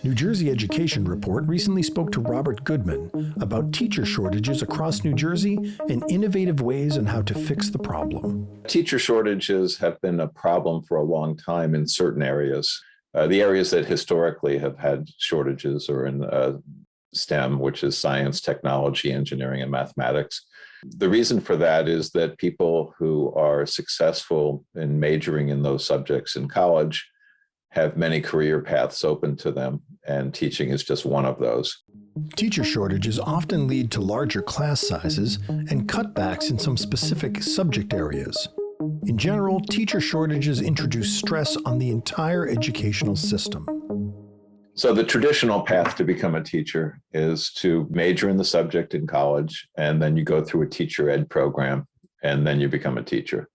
New Jersey Education Report recently spoke to Robert Goodman about teacher shortages across New Jersey and innovative ways on how to fix the problem. Teacher shortages have been a problem for a long time in certain areas. The areas that historically have had shortages are in STEM, which is science, technology, engineering, and mathematics. The reason for that is that people who are successful in majoring in those subjects in college have many career paths open to them, and teaching is just one of those. Teacher shortages often lead to larger class sizes and cutbacks in some specific subject areas. In general, teacher shortages introduce stress on the entire educational system. So the traditional path to become a teacher is to major in the subject in college, and then you go through a teacher ed program, and then you become a teacher.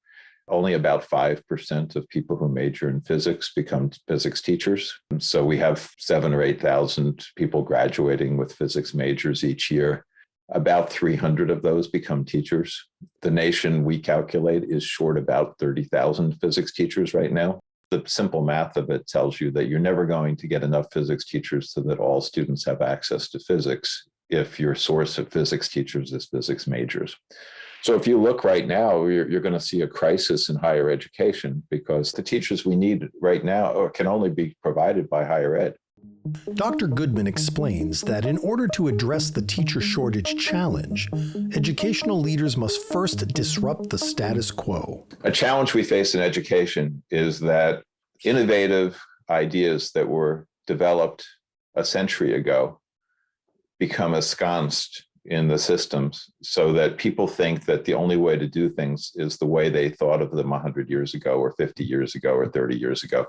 Only about 5% of people who major in physics become physics teachers. So we have 7,000 or 8,000 people graduating with physics majors each year. About 300 of those become teachers. The nation, we calculate, is short about 30,000 physics teachers right now. The simple math of it tells you that you're never going to get enough physics teachers so that all students have access to physics if your source of physics teachers is physics majors. So if you look right now, you're going to see a crisis in higher education because the teachers we need right now can only be provided by higher ed. Dr. Goodman explains that in order to address the teacher shortage challenge, educational leaders must first disrupt the status quo. A challenge we face in education is that innovative ideas that were developed a century ago become ensconced in the systems so that people think that the only way to do things is the way they thought of them 100 years ago or 50 years ago or 30 years ago.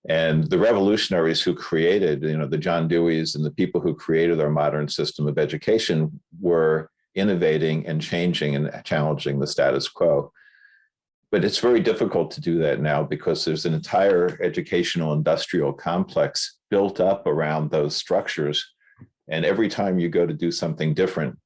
And the revolutionaries who created, the John Deweys and the people who created our modern system of education were innovating and changing and challenging the status quo. But it's very difficult to do that now because there's an entire educational industrial complex built up around those structures. And every time you go to do something different,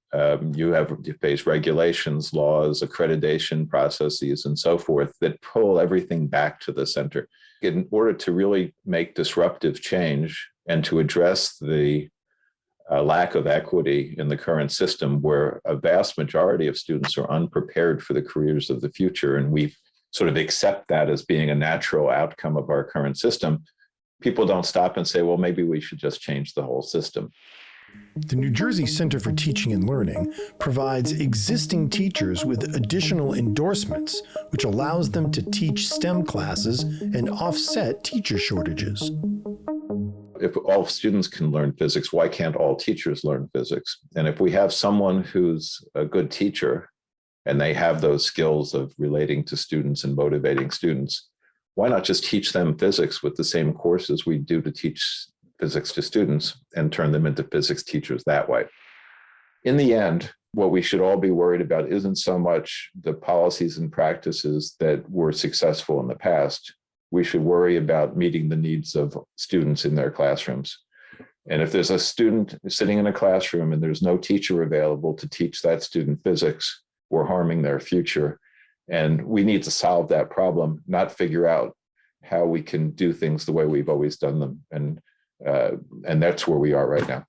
you face regulations, laws, accreditation processes, and so forth that pull everything back to the center. In order to really make disruptive change and to address the lack of equity in the current system, where a vast majority of students are unprepared for the careers of the future, and we sort of accept that as being a natural outcome of our current system, people don't stop and say, well, maybe we should just change the whole system. The New Jersey Center for Teaching and Learning provides existing teachers with additional endorsements, which allows them to teach STEM classes and offset teacher shortages. If all students can learn physics, why can't all teachers learn physics? And if we have someone who's a good teacher and they have those skills of relating to students and motivating students, why not just teach them physics with the same courses we do to teach physics to students and turn them into physics teachers that way? In the end, what we should all be worried about isn't so much the policies and practices that were successful in the past. We should worry about meeting the needs of students in their classrooms. And if there's a student sitting in a classroom and there's no teacher available to teach that student physics, we're harming their future. And we need to solve that problem, not figure out how we can do things the way we've always done them. And that's where we are right now.